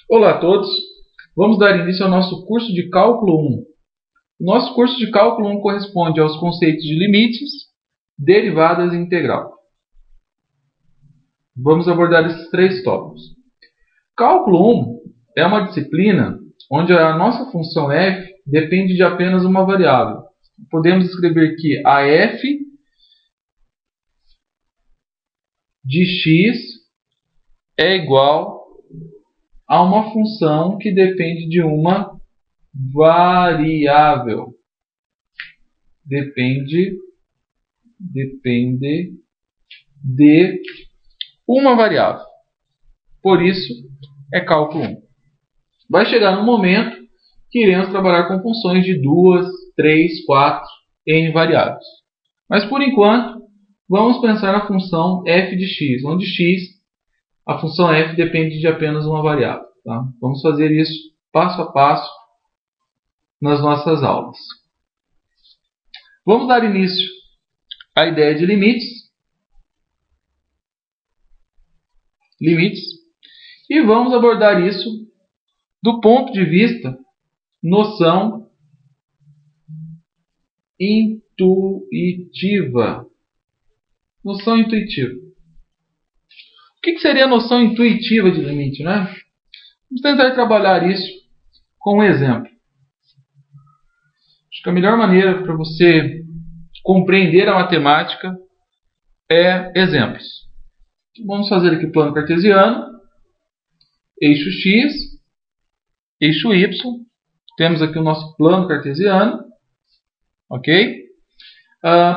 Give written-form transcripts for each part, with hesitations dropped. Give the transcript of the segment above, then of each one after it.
Olá a todos, vamos dar início ao nosso curso de Cálculo 1. O nosso curso de Cálculo 1 corresponde aos conceitos de limites, derivadas e integral. Vamos abordar esses três tópicos. Cálculo 1 é uma disciplina onde a nossa função f depende de apenas uma variável. Podemos escrever que a f de x é igual a uma função que depende de uma variável. Depende de uma variável. Por isso, é cálculo 1. Vai chegar no momento que iremos trabalhar com funções de 2, 3, 4, n variáveis. Mas, por enquanto, vamos pensar na função f de x, onde x, a função f depende de apenas uma variável. Tá? Vamos fazer isso passo a passo nas nossas aulas. Vamos dar início à ideia de limites. E vamos abordar isso do ponto de vista noção intuitiva. Noção intuitiva. O que seria a noção intuitiva de limite, né? Vamos tentar trabalhar isso com um exemplo. Acho que a melhor maneira para você compreender a matemática é exemplos. Vamos fazer aqui plano cartesiano, eixo x, eixo y. Temos aqui o nosso plano cartesiano. Ok?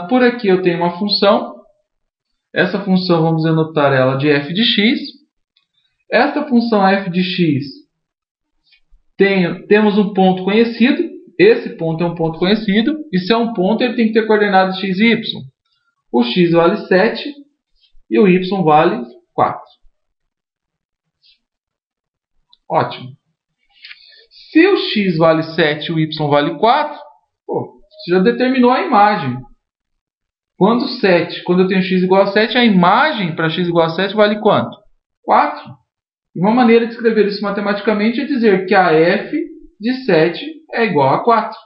Por aqui eu tenho uma função. Essa função vamos denotar ela de f de x. Esta função f de x temos um ponto conhecido. Esse ponto é um ponto conhecido. E se é um ponto, ele tem que ter coordenadas x e y. O x vale 7 e o y vale 4. Ótimo. Se o x vale 7 e o y vale 4, você já determinou a imagem. Quando eu tenho x igual a 7, a imagem para x igual a 7 vale quanto? 4. E uma maneira de escrever isso matematicamente é dizer que a f de 7 é igual a 4.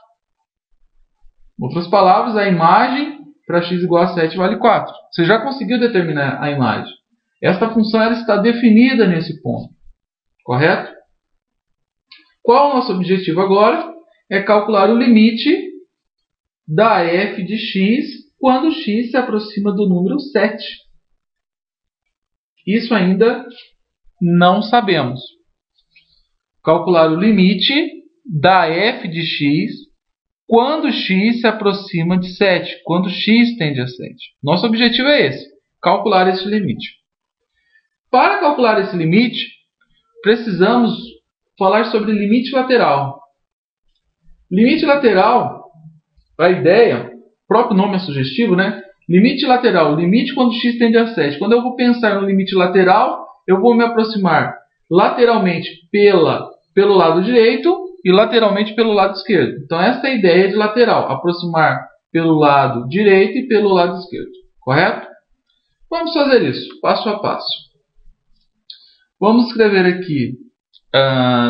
Em outras palavras, a imagem para x igual a 7 vale 4. Você já conseguiu determinar a imagem. Esta função ela está definida nesse ponto. Correto? Qual é o nosso objetivo agora? É calcular o limite da f de x quando x se aproxima do número 7. Isso ainda não sabemos. Calcular o limite da f de x quando x se aproxima de 7. Quando x tende a 7. Nosso objetivo é esse. Calcular esse limite. Para calcular esse limite, precisamos falar sobre limite lateral. Limite lateral, a ideia, o próprio nome é sugestivo, né? Limite lateral, limite quando x tende a 7. Quando eu vou pensar no limite lateral, eu vou me aproximar lateralmente pelo lado direito e lateralmente pelo lado esquerdo. Então, essa é a ideia de lateral, aproximar pelo lado direito e pelo lado esquerdo. Correto? Vamos fazer isso, passo a passo. Vamos escrever aqui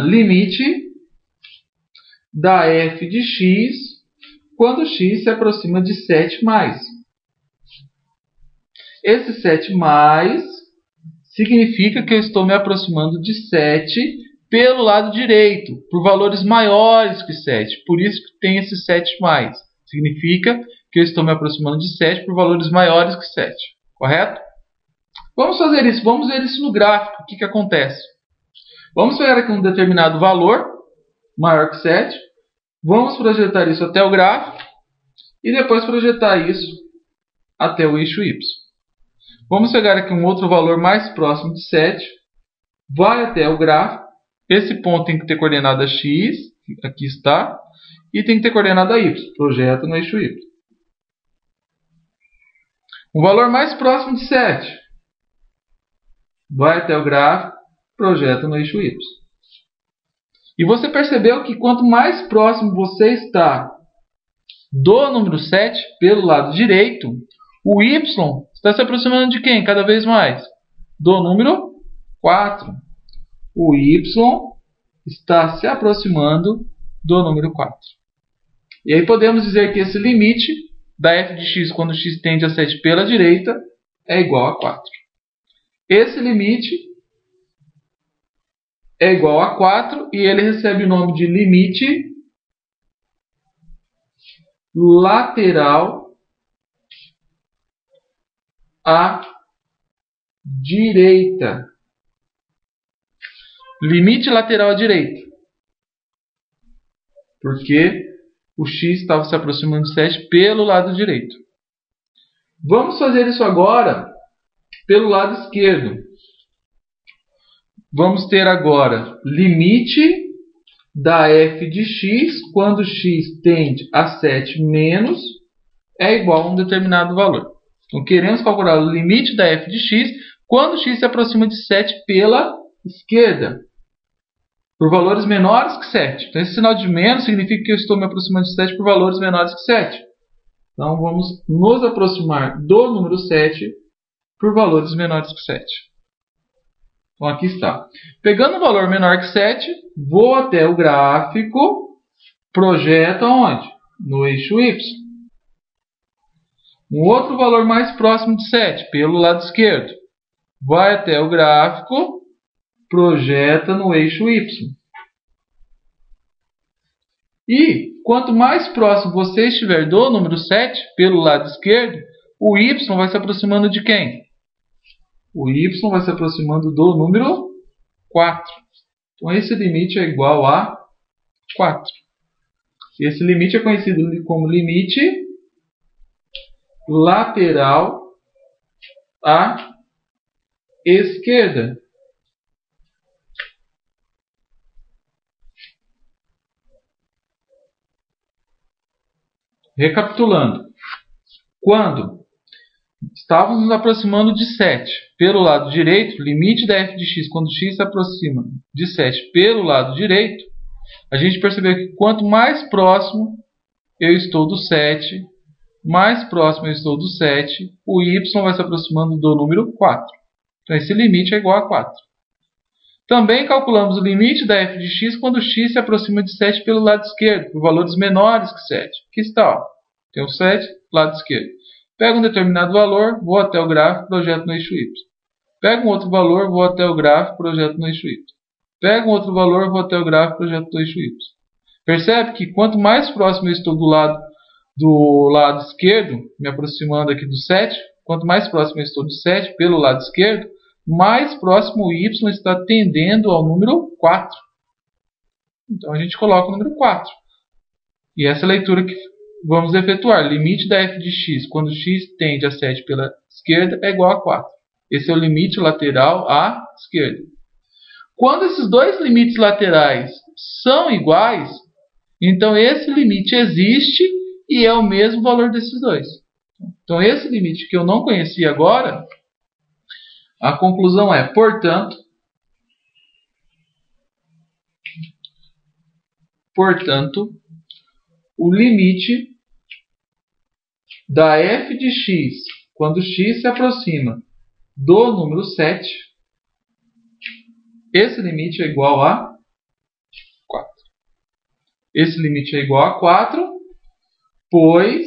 limite da f de x quando x se aproxima de 7 mais. Esse 7 mais significa que eu estou me aproximando de 7 pelo lado direito, por valores maiores que 7. Por isso que tem esse 7 mais. Significa que eu estou me aproximando de 7 por valores maiores que 7. Correto? Vamos fazer isso. Vamos ver isso no gráfico. O que acontece? Vamos pegar aqui um determinado valor, maior que 7. Vamos projetar isso até o gráfico. E depois projetar isso até o eixo y. Vamos pegar aqui um outro valor mais próximo de 7. Vai até o gráfico. Esse ponto tem que ter coordenada x. Aqui está. E tem que ter coordenada y. Projeta no eixo y. Um valor mais próximo de 7. Vai até o gráfico. Projeta no eixo y. E você percebeu que quanto mais próximo você está do número 7, pelo lado direito, o y está se aproximando de quem cada vez mais? Do número 4. O y está se aproximando do número 4. E aí podemos dizer que esse limite da f de x quando x tende a 7 pela direita é igual a 4. Esse limite é igual a 4 e ele recebe o nome de limite lateral à direita. Limite lateral à direita. Porque o x estava se aproximando de 7 pelo lado direito. Vamos fazer isso agora pelo lado esquerdo. Vamos ter agora limite da f de x quando x tende a 7 menos é igual a um determinado valor. Então, queremos calcular o limite da f de x quando x se aproxima de 7 pela esquerda, por valores menores que 7. Então, esse sinal de menos significa que eu estou me aproximando de 7 por valores menores que 7. Então, vamos nos aproximar do número 7 por valores menores que 7. Então, aqui está. Pegando um valor menor que 7, vou até o gráfico, projeto aonde? No eixo Y. Um outro valor mais próximo de 7, pelo lado esquerdo. Vai até o gráfico, projeta no eixo Y. E quanto mais próximo você estiver do número 7, pelo lado esquerdo, o Y vai se aproximando de quem? O Y vai se aproximando do número 4. Então, esse limite é igual a 4. Esse limite é conhecido como limite lateral à esquerda. Recapitulando. Quando estávamos nos aproximando de 7 pelo lado direito, limite da f de x quando x se aproxima de 7 pelo lado direito, a gente percebeu que quanto mais próximo eu estou do 7, mais próximo eu estou do 7, o y vai se aproximando do número 4. Então, esse limite é igual a 4. Também calculamos o limite da f de x quando x se aproxima de 7 pelo lado esquerdo, por valores menores que 7. Aqui está. Ó. Tem o 7, lado esquerdo. Pego um determinado valor, vou até o gráfico, projeto no eixo Y. Pego um outro valor, vou até o gráfico, projeto no eixo Y. Pego um outro valor, vou até o gráfico, projeto no eixo Y. Percebe que quanto mais próximo eu estou do lado esquerdo, me aproximando aqui do 7, quanto mais próximo eu estou do 7 pelo lado esquerdo, mais próximo o y está tendendo ao número 4. Então, a gente coloca o número 4. E essa leitura que vamos efetuar. Limite da f de x quando x tende a 7 pela esquerda é igual a 4. Esse é o limite lateral à esquerda. Quando esses dois limites laterais são iguais, então esse limite existe e é o mesmo valor desses dois. Então, esse limite que eu não conhecia agora, a conclusão é, portanto, o limite da f de x, quando x se aproxima do número 7, esse limite é igual a 4. Esse limite é igual a 4, pois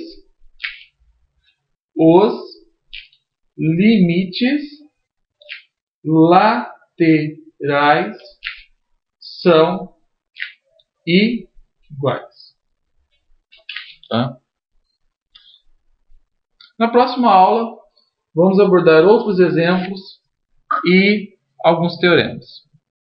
os limites laterais são iguais. Tá? Na próxima aula, vamos abordar outros exemplos e alguns teoremas.